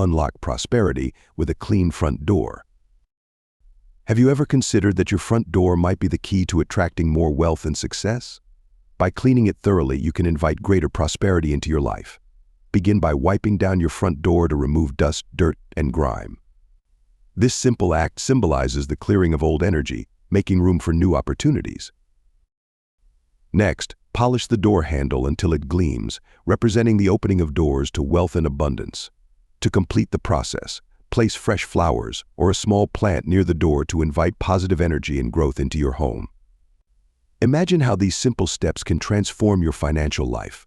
unlock prosperity with a clean front door. Have you ever considered that your front door might be the key to attracting more wealth and success? By cleaning it thoroughly, you can invite greater prosperity into your life. Begin by wiping down your front door to remove dust, dirt, and grime. This simple act symbolizes the clearing of old energy, making room for new opportunities. Next, polish the door handle until it gleams, representing the opening of doors to wealth and abundance. To complete the process, place fresh flowers or a small plant near the door to invite positive energy and growth into your home. Imagine how these simple steps can transform your financial life.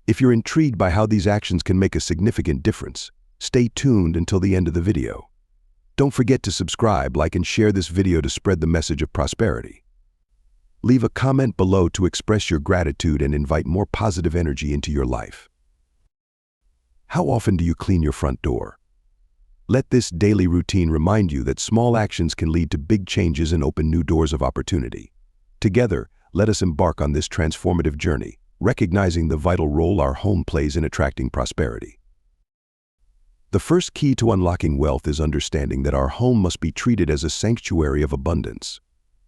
If you're intrigued by how these actions can make a significant difference, stay tuned until the end of the video. Don't forget to subscribe, like, and share this video to spread the message of prosperity. Leave a comment below to express your gratitude and invite more positive energy into your life. How often do you clean your front door? Let this daily routine remind you that small actions can lead to big changes and open new doors of opportunity. Together, let us embark on this transformative journey, recognizing the vital role our home plays in attracting prosperity. The first key to unlocking wealth is understanding that our home must be treated as a sanctuary of abundance.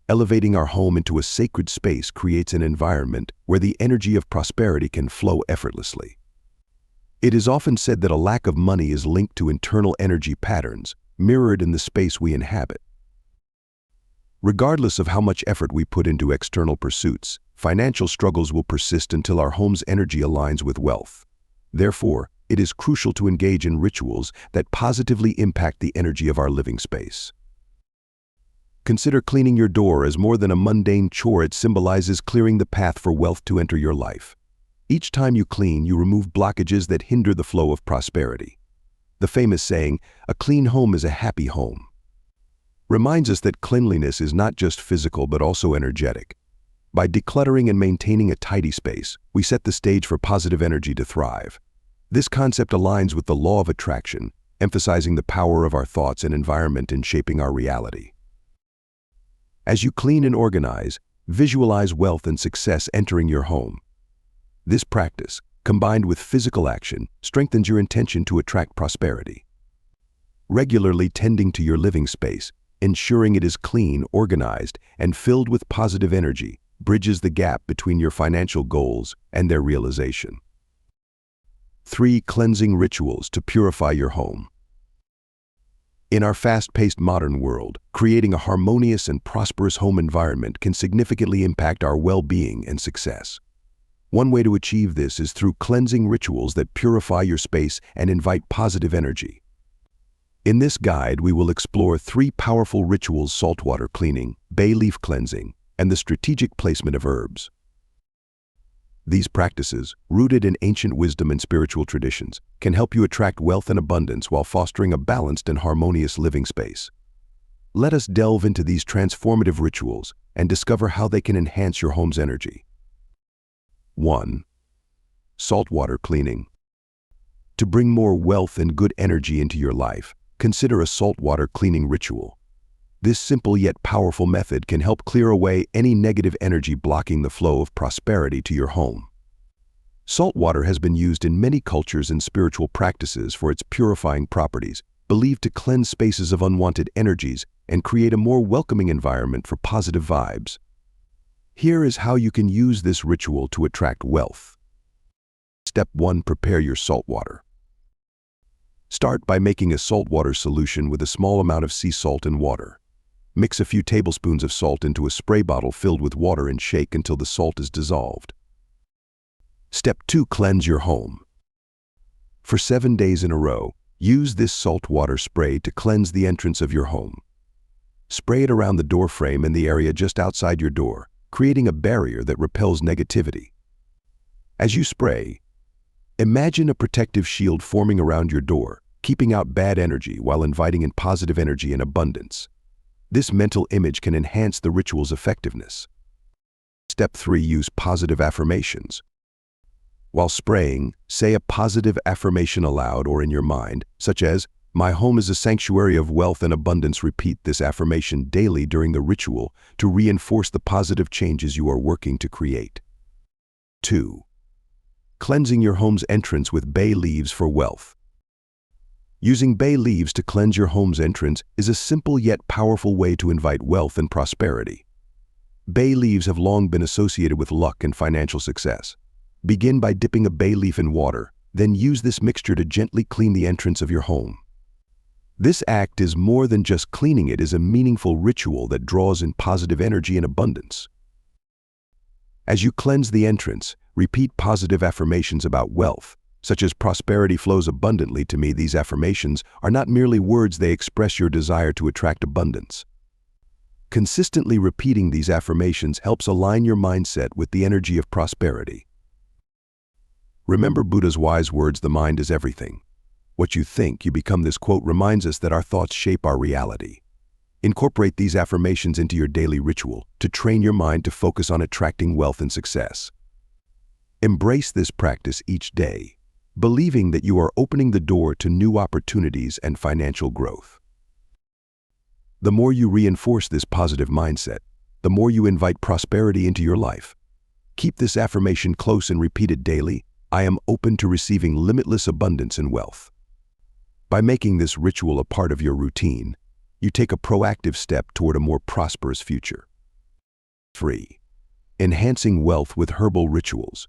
Elevating our home into a sacred space creates an environment where the energy of prosperity can flow effortlessly. It is often said that a lack of money is linked to internal energy patterns, mirrored in the space we inhabit. Regardless of how much effort we put into external pursuits, financial struggles will persist until our home's energy aligns with wealth. Therefore, it is crucial to engage in rituals that positively impact the energy of our living space. Consider cleaning your door as more than a mundane chore. It symbolizes clearing the path for wealth to enter your life. Each time you clean, you remove blockages that hinder the flow of prosperity. The famous saying, "A clean home is a happy home," reminds us that cleanliness is not just physical but also energetic. By decluttering and maintaining a tidy space, we set the stage for positive energy to thrive. This concept aligns with the law of attraction, emphasizing the power of our thoughts and environment in shaping our reality. As you clean and organize, visualize wealth and success entering your home. This practice, combined with physical action, strengthens your intention to attract prosperity. Regularly tending to your living space, ensuring it is clean, organized, and filled with positive energy, bridges the gap between your financial goals and their realization. 3 cleansing rituals to purify your home. In our fast-paced modern world, creating a harmonious and prosperous home environment can significantly impact our well-being and success. One way to achieve this is through cleansing rituals that purify your space and invite positive energy. In this guide, we will explore 3 powerful rituals: saltwater cleaning, bay leaf cleansing, and the strategic placement of herbs. These practices, rooted in ancient wisdom and spiritual traditions, can help you attract wealth and abundance while fostering a balanced and harmonious living space. Let us delve into these transformative rituals and discover how they can enhance your home's energy. 1. Saltwater cleaning. To bring more wealth and good energy into your life, consider a saltwater cleaning ritual. This simple yet powerful method can help clear away any negative energy blocking the flow of prosperity to your home. Salt water has been used in many cultures and spiritual practices for its purifying properties, believed to cleanse spaces of unwanted energies and create a more welcoming environment for positive vibes. Here is how you can use this ritual to attract wealth. Step 1. Prepare your salt water. Start by making a saltwater solution with a small amount of sea salt and water. Mix a few tablespoons of salt into a spray bottle filled with water and shake until the salt is dissolved. Step 2. Cleanse your home. For 7 days in a row, use this salt water spray to cleanse the entrance of your home. Spray it around the door frame and the area just outside your door, creating a barrier that repels negativity. As you spray, imagine a protective shield forming around your door, keeping out bad energy while inviting in positive energy and abundance. This mental image can enhance the ritual's effectiveness. Step 3. Use positive affirmations. While spraying, say a positive affirmation aloud or in your mind, such as, "My home is a sanctuary of wealth and abundance." Repeat this affirmation daily during the ritual to reinforce the positive changes you are working to create. 2. Cleansing your home's entrance with bay leaves for wealth. Using bay leaves to cleanse your home's entrance is a simple yet powerful way to invite wealth and prosperity. Bay leaves have long been associated with luck and financial success. Begin by dipping a bay leaf in water, then use this mixture to gently clean the entrance of your home. This act is more than just cleaning, it is a meaningful ritual that draws in positive energy and abundance. As you cleanse the entrance, repeat positive affirmations about wealth, such as prosperity flows abundantly to me. These affirmations are not merely words, they express your desire to attract abundance. Consistently repeating these affirmations helps align your mindset with the energy of prosperity. Remember Buddha's wise words, the mind is everything. What you think, you become. This quote reminds us that our thoughts shape our reality. Incorporate these affirmations into your daily ritual to train your mind to focus on attracting wealth and success. Embrace this practice each day, believing that you are opening the door to new opportunities and financial growth. The more you reinforce this positive mindset, the more you invite prosperity into your life. Keep this affirmation close and repeat it daily. I am open to receiving limitless abundance and wealth. By making this ritual a part of your routine, you take a proactive step toward a more prosperous future. 3. Enhancing wealth with herbal rituals.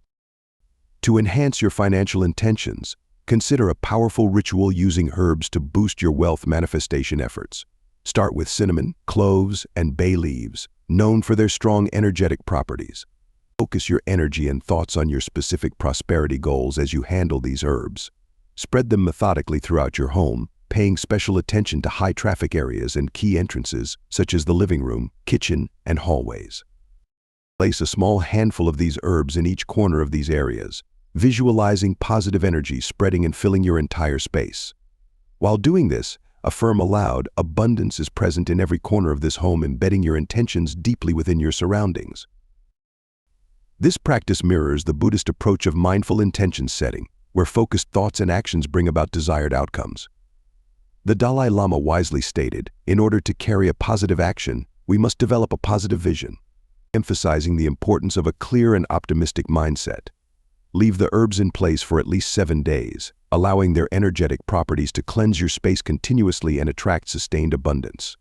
To enhance your financial intentions, consider a powerful ritual using herbs to boost your wealth manifestation efforts. Start with cinnamon, cloves, and bay leaves, known for their strong energetic properties. Focus your energy and thoughts on your specific prosperity goals as you handle these herbs. Spread them methodically throughout your home, paying special attention to high-traffic areas and key entrances, such as the living room, kitchen, and hallways. Place a small handful of these herbs in each corner of these areas, visualizing positive energy spreading and filling your entire space. While doing this, affirm aloud, abundance is present in every corner of this home, embedding your intentions deeply within your surroundings. This practice mirrors the Buddhist approach of mindful intention setting, where focused thoughts and actions bring about desired outcomes. The Dalai Lama wisely stated, in order to carry a positive action, we must develop a positive vision, emphasizing the importance of a clear and optimistic mindset. Leave the herbs in place for at least 7 days, allowing their energetic properties to cleanse your space continuously and attract sustained abundance.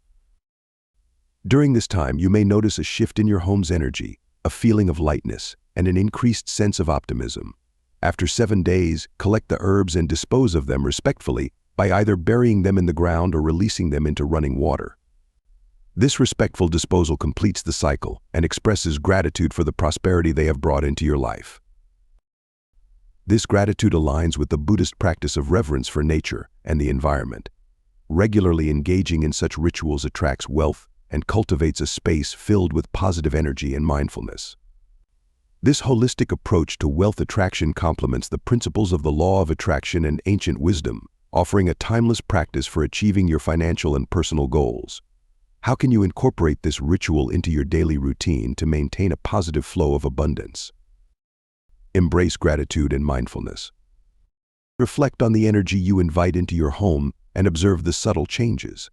During this time, you may notice a shift in your home's energy, a feeling of lightness, and an increased sense of optimism. After 7 days, collect the herbs and dispose of them respectfully by either burying them in the ground or releasing them into running water. This respectful disposal completes the cycle and expresses gratitude for the prosperity they have brought into your life. This gratitude aligns with the Buddhist practice of reverence for nature and the environment. Regularly engaging in such rituals attracts wealth and cultivates a space filled with positive energy and mindfulness. This holistic approach to wealth attraction complements the principles of the law of attraction and ancient wisdom, offering a timeless practice for achieving your financial and personal goals. How can you incorporate this ritual into your daily routine to maintain a positive flow of abundance? Embrace gratitude and mindfulness. Reflect on the energy you invite into your home and observe the subtle changes.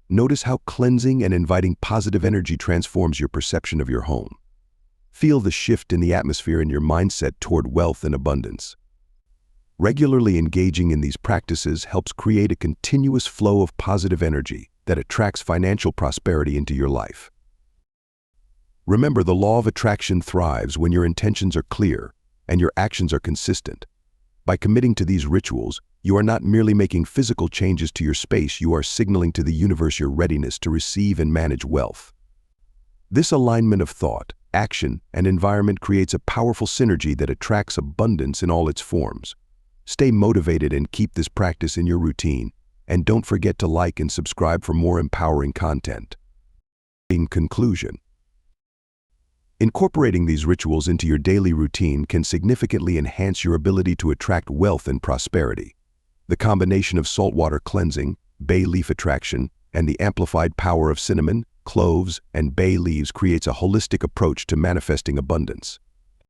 Notice how cleansing and inviting positive energy transforms your perception of your home. Feel the shift in the atmosphere in your mindset toward wealth and abundance. Regularly engaging in these practices helps create a continuous flow of positive energy that attracts financial prosperity into your life. Remember, the law of attraction thrives when your intentions are clear and your actions are consistent. By committing to these rituals, you are not merely making physical changes to your space, you are signaling to the universe your readiness to receive and manage wealth. This alignment of thought, action, and environment creates a powerful synergy that attracts abundance in all its forms. Stay motivated and keep this practice in your routine, and don't forget to like and subscribe for more empowering content. In conclusion, incorporating these rituals into your daily routine can significantly enhance your ability to attract wealth and prosperity. The combination of saltwater cleansing, bay leaf attraction, and the amplified power of cinnamon, cloves, and bay leaves creates a holistic approach to manifesting abundance.